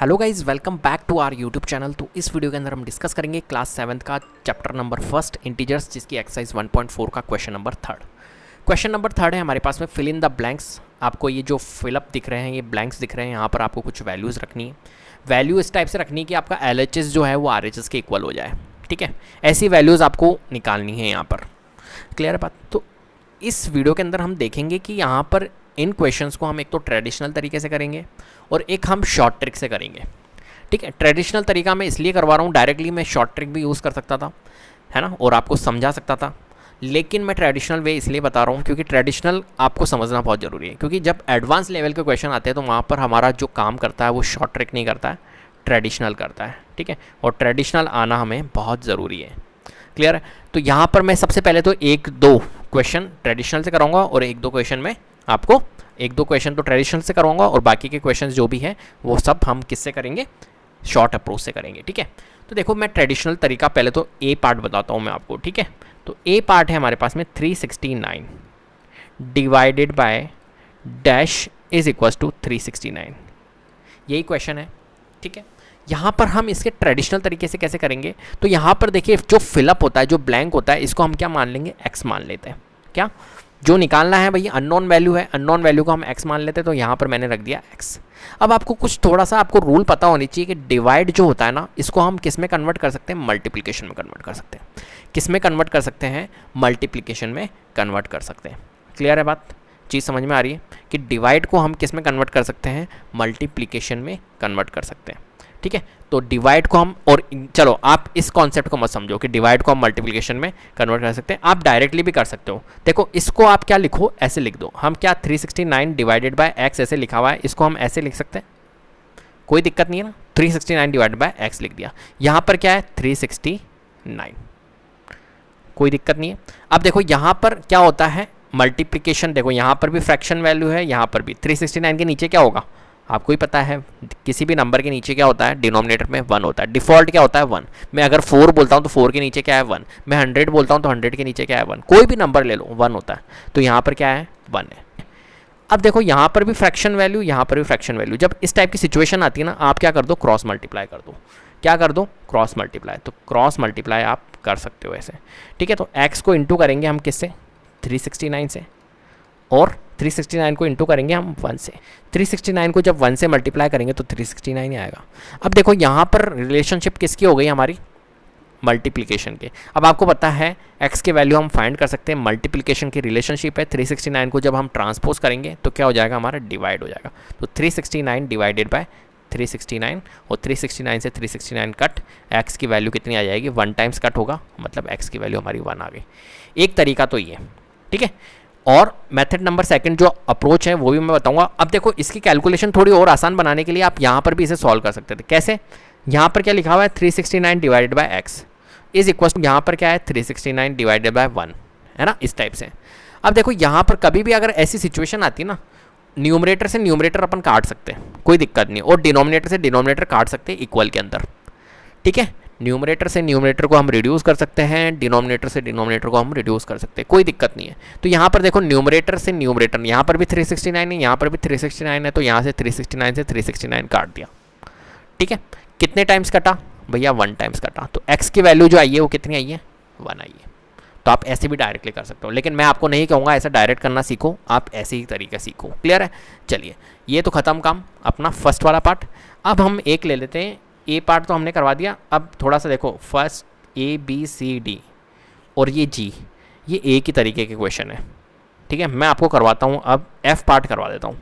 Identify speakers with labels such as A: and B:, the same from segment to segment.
A: Hello guys, welcome back to our YouTube channel. तो इस video के अंदर हम डिस्कस करेंगे क्लास 7 का चैप्टर नंबर फर्स्ट इंटीजर्स, जिसकी एक्सरसाइज 1.4 का question number third. Question number third है हमारे पास में फिल इन द ब्लैंक्स। आपको ये जो फिलअप दिख रहे हैं, ये ब्लैंक्स दिख रहे हैं, यहाँ पर आपको कुछ वैल्यूज़ रखनी है। वैल्यू इस टाइप से रखनी है कि आपका LHS जो है वो RHS के इक्वल हो जाए। ठीक है, ऐसी वैल्यूज़ आपको निकालनी है यहाँ पर। क्लियर है बात? तो इस वीडियो के अंदर हम देखेंगे कि यहाँ पर इन क्वेश्चंस को हम एक तो ट्रेडिशनल तरीके से करेंगे और एक हम शॉर्ट ट्रिक से करेंगे। ठीक है, ट्रेडिशनल तरीका मैं इसलिए करवा रहा हूँ, डायरेक्टली मैं शॉर्ट ट्रिक भी यूज़ कर सकता था, है ना, और आपको समझा सकता था। लेकिन मैं ट्रेडिशनल वे इसलिए बता रहा हूँ क्योंकि ट्रेडिशनल आपको समझना बहुत ज़रूरी है। क्योंकि जब एडवांस लेवल के क्वेश्चन आते हैं तो वहाँ पर हमारा जो काम करता है वो शॉर्ट ट्रिक नहीं करता है, ट्रेडिशनल करता है। ठीक है, और ट्रेडिशनल आना हमें बहुत ज़रूरी है। क्लियर है? तो यहाँ पर मैं सबसे पहले तो एक दो क्वेश्चन ट्रेडिशनल से कराऊंगा और एक दो क्वेश्चन में आपको एक दो क्वेश्चन तो ट्रेडिशनल से कराऊंगा और बाकी के क्वेश्चंस जो भी हैं वो सब हम किससे करेंगे? शॉर्ट अप्रोच से करेंगे। ठीक है, तो देखो मैं ट्रेडिशनल तरीका पहले तो ए पार्ट बताता हूँ मैं आपको। ठीक है, तो ए पार्ट है हमारे पास में 369 divided by dash is equal to 369, यही क्वेश्चन है। ठीक है, यहाँ पर हम इसके ट्रेडिशनल तरीके से कैसे करेंगे? तो यहाँ पर देखिए, जो फिलअप होता है, जो ब्लैंक होता है, इसको हम क्या मान लेंगे? एक्स मान लेते हैं। क्या जो निकालना है भैया, अननोन वैल्यू है, अननोन वैल्यू को हम एक्स मान लेते हैं, तो यहाँ पर मैंने रख दिया एक्स। अब आपको कुछ थोड़ा सा आपको रूल पता होनी चाहिए कि डिवाइड जो होता है ना, इसको हम किस में कन्वर्ट कर सकते हैं? मल्टीप्लिकेशन में कन्वर्ट कर सकते हैं। किस में कन्वर्ट कर सकते हैं? मल्टीप्लिकेशन में कन्वर्ट कर सकते हैं। क्लियर है बात? चीज़ समझ में आ रही है कि डिवाइड को हम किस में कन्वर्ट कर सकते हैं? मल्टीप्लिकेशन में कन्वर्ट कर सकते हैं। ठीक है, तो डिवाइड को हम, और चलो आप इस कॉन्सेप्ट को मत समझो कि डिवाइड को हम मल्टीप्लिकेशन में कन्वर्ट कर सकते हैं। आप डायरेक्टली भी कर सकते हो। देखो, इसको आप क्या लिखो, ऐसे लिख दो। हम क्या 369 डिवाइडेड बाय एक्स ऐसे लिखा हुआ है, इसको हम ऐसे लिख सकते हैं, कोई दिक्कत नहीं है ना। 369 डिवाइडेड बाय एक्स लिख दिया। यहाँ पर क्या है? 369, कोई दिक्कत नहीं है। अब देखो यहाँ पर क्या होता है? मल्टीप्लिकेशन। देखो यहाँ पर भी फ्रैक्शन वैल्यू है, यहाँ पर भी। 369 के नीचे क्या होगा आपको ही पता है, किसी भी नंबर के नीचे क्या होता है? डिनोमिनेटर में 1 होता है। डिफ़ॉल्ट क्या होता है? 1। मैं अगर 4 बोलता हूँ तो 4 के नीचे क्या है? 1। मैं 100 बोलता हूँ तो 100 के नीचे क्या है? 1। कोई भी नंबर ले लो, 1 होता है। तो यहाँ पर क्या है? 1 है। अब देखो यहाँ पर भी फ्रैक्शन वैल्यू, यहाँ पर भी फ्रैक्शन वैल्यू। जब इस टाइप की सिचुएशन आती है ना, आप क्या कर दो? क्रॉस मल्टीप्लाई कर दो। क्या कर दो? Cross multiply. तो क्रॉस मल्टीप्लाई आप कर सकते हो ऐसे। ठीक है, तो एक्स को इंटू करेंगे हम किससे? 369 से, और 369 को इंटू करेंगे हम 1 से। 369 को जब 1 से मल्टीप्लाई करेंगे तो 369 ही आएगा। अब देखो यहाँ पर रिलेशनशिप किसकी हो गई हमारी? मल्टीप्लिकेशन के। अब आपको पता है x के वैल्यू हम फाइंड कर सकते हैं, मल्टीप्लिकेशन की रिलेशनशिप है। 369 को जब हम ट्रांसपोज करेंगे तो क्या हो जाएगा? हमारा डिवाइड हो जाएगा। तो 369 डिवाइडेड बाय 369, और 369 से 369 कट, x की वैल्यू कितनी आ जाएगी? 1 टाइम्स कट होगा, मतलब x की वैल्यू हमारी 1 आ गई। एक तरीका तो ये। ठीक है, और मेथड नंबर सेकंड जो अप्रोच है वो भी मैं बताऊंगा। अब देखो, इसकी कैलकुलेशन थोड़ी और आसान बनाने के लिए आप यहाँ पर भी इसे सॉल्व कर सकते थे। कैसे? यहाँ पर क्या लिखा हुआ है? 369 divided by x is equal to, यहाँ पर क्या है? 369 डिवाइडेड बाय 1, है ना, इस टाइप से। अब देखो यहाँ पर कभी भी अगर ऐसी सिचुएशन आती है ना, न्यूमरेटर से न्यूमरेटर अपन काट सकते हैं, कोई दिक्कत नहीं, और डिनोमिनेटर से डिनोमिनेटर काट सकते हैं इक्वल के अंदर। ठीक है, न्यूमरेटर से न्यूमरेटर को हम रिड्यूस कर सकते हैं, डिनोमिनेटर से डिनोमिनेटर को हम रिड्यूस कर सकते हैं, कोई दिक्कत नहीं है। तो यहाँ पर देखो, न्यूमरेटर से न्यूमरेटर, यहाँ पर भी 369 है, यहाँ पर भी 369 है, तो यहाँ से 369 से 369 काट दिया। ठीक है, कितने टाइम्स कटा भैया? 1 टाइम्स कटा। तो x की वैल्यू जो आई है वो कितनी आई है? 1 आई है। तो आप ऐसे भी डायरेक्टली कर सकते हो, लेकिन मैं आपको नहीं कहूँगा ऐसा डायरेक्ट करना सीखो, आप ऐसे ही तरीके सीखो। क्लियर है? चलिए, ये तो ख़त्म काम अपना फर्स्ट वाला पार्ट। अब हम एक ले लेते हैं। ए पार्ट तो हमने करवा दिया। अब थोड़ा सा देखो, फर्स्ट ABCD और ये G, ये एक ही तरीके के क्वेश्चन है। ठीक है, मैं आपको करवाता हूँ अब F पार्ट करवा देता हूँ,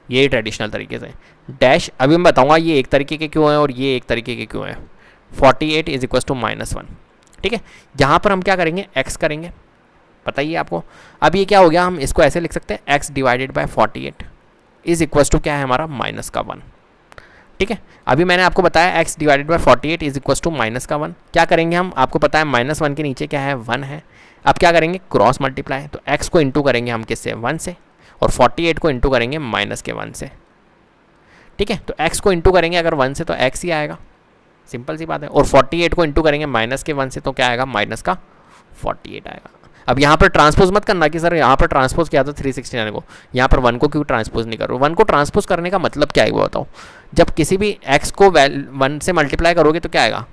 A: ये ट्रेडिशनल तरीके से। डैश अभी मैं बताऊँगा ये एक तरीके के क्यों हैं और ये एक तरीके के क्यों हैं। 48 इज इक्वल टू -1। ठीक है, यहाँ पर हम क्या करेंगे? x करेंगे, पता ही है आपको। अब ये क्या हो गया? हम इसको ऐसे लिख सकते हैं, x divided by 48 is equal to क्या है हमारा? -1। ठीक है, अभी मैंने आपको बताया x divided by 48 is equal to -1। क्या करेंगे हम? आपको पता है -1 के नीचे क्या है? 1 है। अब क्या करेंगे? Cross multiply. तो x को इंटू करेंगे हम किससे? 1 से, और 48 को इंटू करेंगे -1 से। ठीक है, तो x को इंटू करेंगे अगर 1 से तो x ही आएगा, सिंपल सी बात है। और 48 को इंटू करेंगे -1 से तो क्या आएगा? -48 आएगा। अब यहाँ पर ट्रांसपोज मत करना कि सर यहाँ पर ट्रांसपोज किया था 369 को, यहाँ पर 1 को क्यों ट्रांसपोज नहीं कर रहे हो। 1 को ट्रांसपोज करने का मतलब क्या है वो बताओ। जब किसी भी x को 1 से मल्टीप्लाई करोगे तो क्या आएगा,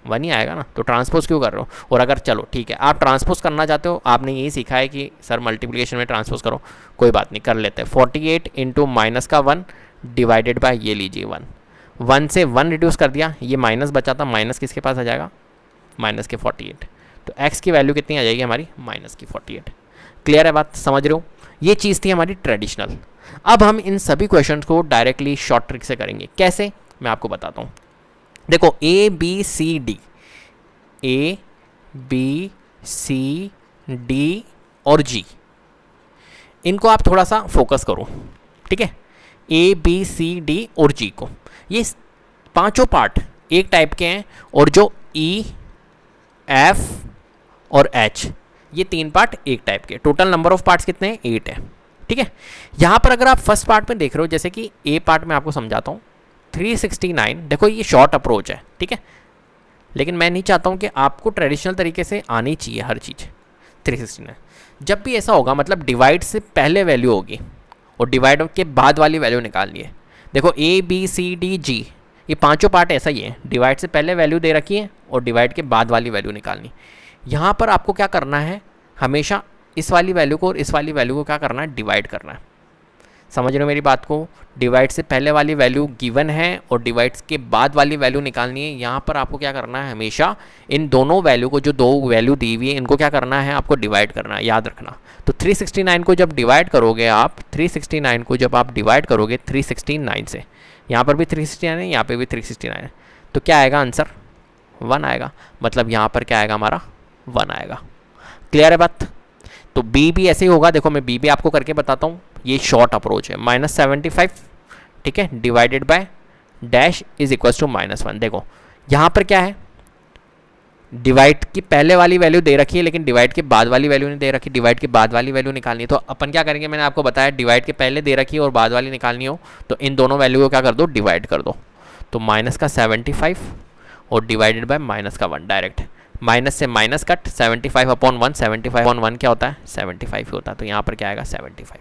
A: 1 ही आएगा ना, तो ट्रांसपोज क्यों कर रहे हो। और अगर चलो ठीक है आप ट्रांसपोज करना चाहते हो, आपने यही सीखा है कि सर मल्टीप्लिकेशन में ट्रांसपोज करो, कोई बात नहीं कर लेते हैं। 48 इंटू माइनस का 1 डिवाइडेड बाय ये लीजिए 1 से 1 रिड्यूस कर दिया, ये माइनस बचा था, माइनस किसके पास आ जाएगा, माइनस के 48। तो x की वैल्यू कितनी आ जाएगी हमारी, माइनस की 48। क्लियर है बात, समझ रहे हो। ये चीज़ थी हमारी ट्रेडिशनल। अब हम इन सभी क्वेश्चंस को डायरेक्टली शॉर्ट ट्रिक से करेंगे। कैसे, मैं आपको बताता हूँ। देखो A B C D, A B C D और G, इनको आप थोड़ा सा फोकस करो, ठीक है। A B C D और G को, ये पांचों पार्ट एक टाइप के हैं, और जो E F और H, ये 3 पार्ट एक टाइप के। टोटल नंबर ऑफ पार्ट्स कितने हैं, 8 है, ठीक है। यहाँ पर अगर आप फर्स्ट पार्ट में देख रहे हो, जैसे कि A पार्ट में आपको समझाता हूँ, 369, देखो ये शॉर्ट अप्रोच है, ठीक है, लेकिन मैं नहीं चाहता हूँ कि आपको ट्रेडिशनल तरीके से आनी चाहिए हर चीज़। 369 जब भी ऐसा होगा मतलब डिवाइड से पहले वैल्यू होगी और डिवाइड के बाद वाली वैल्यू निकालनी है। देखो A B C D G, ये पांचों पार्ट ऐसा ही है, डिवाइड से पहले वैल्यू दे रखी है और डिवाइड के बाद वाली वैल्यू निकालनी। यहाँ पर आपको क्या करना है, हमेशा इस वाली वैल्यू को और इस वाली वैल्यू को क्या करना है, डिवाइड करना है। समझ रहे हो मेरी बात को। डिवाइड से पहले वाली वैल्यू गिवन है और डिवाइड के बाद वाली वैल्यू निकालनी है। यहाँ पर आपको क्या करना है, हमेशा इन दोनों वैल्यू को, जो दो वैल्यू दी हुई है, इनको क्या करना है, आपको डिवाइड करना है, याद रखना। तो 369 को जब डिवाइड करोगे आप, 369 को जब आप डिवाइड करोगे 369 से, यहाँ पर भी 369 है, यहाँ पर भी 369 है, तो क्या आएगा आंसर, 1 आएगा। मतलब यहाँ पर क्या आएगा हमारा, 1 आएगा। क्लियर है बात। तो बी भी ऐसे ही होगा। देखो मैं बी भी आपको करके बताता हूँ। ये शॉर्ट अप्रोच है, -75, ठीक है, divided by dash is equal to -1। देखो यहाँ पर क्या है, डिवाइड की पहले वाली वैल्यू दे रखी है लेकिन डिवाइड के बाद वाली वैल्यू नहीं दे रखी। डिवाइड के बाद वाली वैल्यू निकालनी है, तो अपन क्या करेंगे, मैंने आपको बताया डिवाइड के पहले दे रखी है और बाद वाली निकालनी हो तो इन दोनों वैल्यू को क्या कर दो, डिवाइड कर दो। तो माइनस का 75 और डिवाइडेड बाय माइनस का 1, डायरेक्ट माइनस से माइनस कट, 75/1, 75/1 क्या होता है, 75 होता है। तो यहाँ पर क्या आएगा, 75,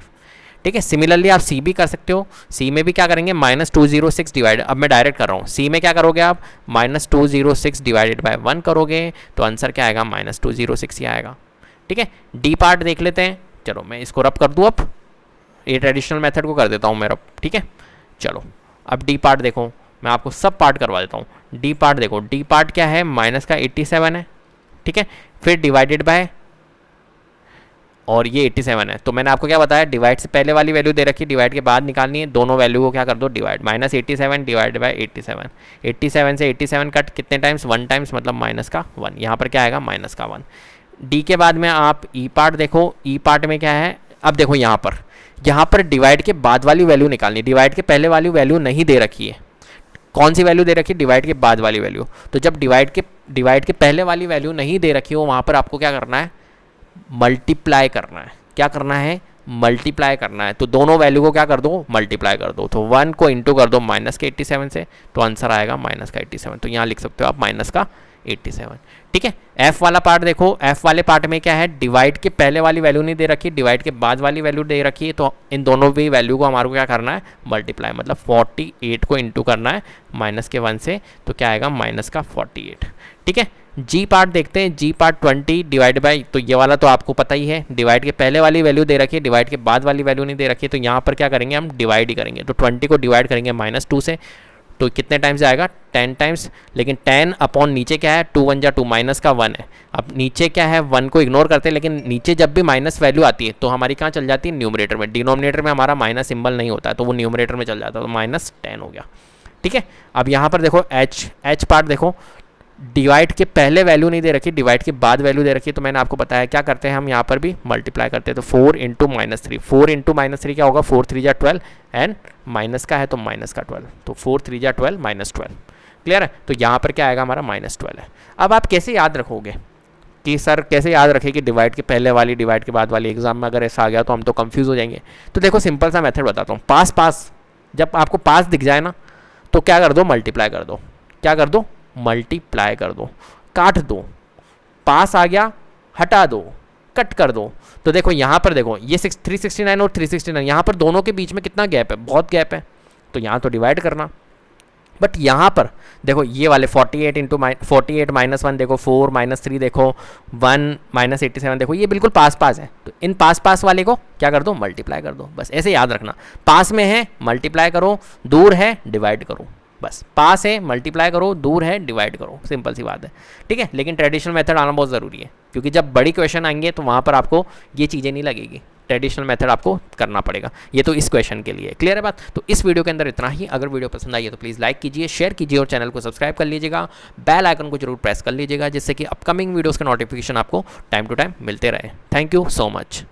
A: ठीक है। सिमिलरली आप सी भी कर सकते हो। सी में भी क्या करेंगे, -206 डिवाइड, अब मैं डायरेक्ट कर रहा हूँ। सी में क्या करोगे आप, -206 डिवाइडेड बाय 1 करोगे तो आंसर क्या आएगा, -206 ही आएगा, ठीक है। डी पार्ट देख लेते हैं। चलो मैं इसको रब कर दूँ, अब ये ट्रेडिशनल मेथड को कर देता हूँ मैं रब, ठीक है। चलो अब डी पार्ट देखो, मैं आपको सब पार्ट करवा देता हूँ। डी पार्ट देखो, डी पार्ट क्या है, माइनस का 87 है, ठीक है, फिर डिवाइडेड बाय, और ये 87 है। तो मैंने आपको क्या बताया, डिवाइड से पहले वाली वैल्यू दे रखी, डिवाइड के बाद निकालनी है। दोनों वैल्यू को क्या कर दो, डिवाइड, -87 डिवाइड बाय 87। 87 से 87 कट कितने टाइम्स, 1 टाइम्स, मतलब माइनस का 1। यहाँ पर क्या आएगा, माइनस का 1। डी के बाद में आप ई पार्ट देखो। ई पार्ट में क्या है, अब देखो यहाँ पर डिवाइड के बाद वाली वैल्यू निकालनी, डिवाइड के पहले वाली वैल्यू नहीं दे रखी है। कौन सी वैल्यू दे रखी है, डिवाइड के बाद वाली वैल्यू। तो जब डिवाइड के पहले वाली वैल्यू नहीं दे रखी हो, वहाँ पर आपको क्या करना है, मल्टीप्लाई करना है। क्या करना है, मल्टीप्लाई करना है। तो दोनों वैल्यू को क्या कर दो, मल्टीप्लाई कर दो। तो 1 को इंटू कर दो माइनस के 87 से, तो आंसर आएगा माइनस का 87। तो यहाँ लिख सकते हो आप माइनस का 87, ठीक है। एफ वाला पार्ट देखो, एफ वाले पार्ट में क्या है, डिवाइड के पहले वाली वैल्यू नहीं दे रखी, डिवाइड के बाद वाली वैल्यू दे रखी है। तो इन दोनों भी वैल्यू को हमारे को क्या करना है, मल्टीप्लाई, मतलब 48 को इंटू करना है माइनस के 1 से, तो क्या आएगा, माइनस का 48, ठीक है। जी पार्ट देखते हैं। जी पार्ट 20 डिवाइड बाई, तो ये वाला तो आपको पता ही है, डिवाइड के पहले वाली वैल्यू दे रखी है, डिवाइड के बाद वाली वैल्यू नहीं दे रखी है। तो यहाँ पर क्या करेंगे, हम डिवाइड ही करेंगे। तो 20 को डिवाइड करेंगे -2 से, तो कितने टाइम्स आएगा, 10 टाइम्स। लेकिन 10 अपॉन नीचे क्या है, 2 1 जा 2, माइनस का 1 है। अब नीचे क्या है, 1 को इग्नोर करते हैं, लेकिन नीचे जब भी माइनस वैल्यू आती है तो हमारी कहाँ चल जाती है, न्यूमरेटर में। डिनोमिनेटर में हमारा माइनस सिंबल नहीं होता है, तो वो न्यूमरेटर में चल जाता है, तो -10 हो गया, ठीक है। अब यहाँ पर देखो एच पार्ट देखो, डिवाइड के पहले वैल्यू नहीं दे रखी, डिवाइड के बाद वैल्यू दे रखी। तो मैंने आपको बताया क्या करते हैं हम, यहाँ पर भी मल्टीप्लाई करते हैं। तो 4 इंटू -3, 4 इंटू -3 क्या होगा, 4 3 जा 12, एंड माइनस का है तो माइनस का 12, तो 4 3 जा 12, -12। क्लियर है। तो यहाँ पर क्या आएगा हमारा, -12 है। अब आप कैसे याद रखोगे कि सर कैसे याद रखें कि डिवाइड के पहले वाली डिवाइड के बाद वाली, एग्जाम में अगर ऐसा आ गया तो हम तो कंफ्यूज हो जाएंगे। तो देखो सिंपल सा मेथड बताता हूँ। पास जब आपको पास दिख जाए ना, तो क्या कर दो, मल्टीप्लाई कर दो। क्या कर दो, मल्टीप्लाई कर दो, काट दो। पास आ गया, हटा दो, कट कर दो तो देखो यहाँ पर देखो ये 369 और 369, यहाँ पर दोनों के बीच में कितना गैप है, बहुत गैप है, तो यहाँ तो डिवाइड करना। बट यहाँ पर देखो ये वाले 48 इंटू 48 -1 देखो 4 -3 देखो 1 -87 देखो, ये बिल्कुल पास पास है, तो इन पास पास वाले को क्या कर दो, मल्टीप्लाई कर दो। बस ऐसे याद रखना, पास में है मल्टीप्लाई करो, दूर है डिवाइड करो, बस पास है मल्टीप्लाई करो, दूर है डिवाइड करो, सिंपल सी बात है, ठीक है। लेकिन ट्रेडिशनल मेथड आना बहुत ज़रूरी है, क्योंकि जब बड़ी क्वेश्चन आएंगे तो वहाँ पर आपको ये चीज़ें नहीं लगेगी, ट्रेडिशनल मेथड आपको करना पड़ेगा। ये तो इस क्वेश्चन के लिए क्लियर है बात। तो इस वीडियो के अंदर इतना ही। अगर वीडियो पसंद आई है तो प्लीज़ लाइक कीजिए, शेयर कीजिए और चैनल को सब्सक्राइब कर लीजिएगा, बेल आइकन को जरूर प्रेस कर लीजिएगा, जिससे कि अपकमिंग वीडियोज़ के नोटिफिकेशन आपको टाइम टू टाइम मिलते रहे। Thank you so much.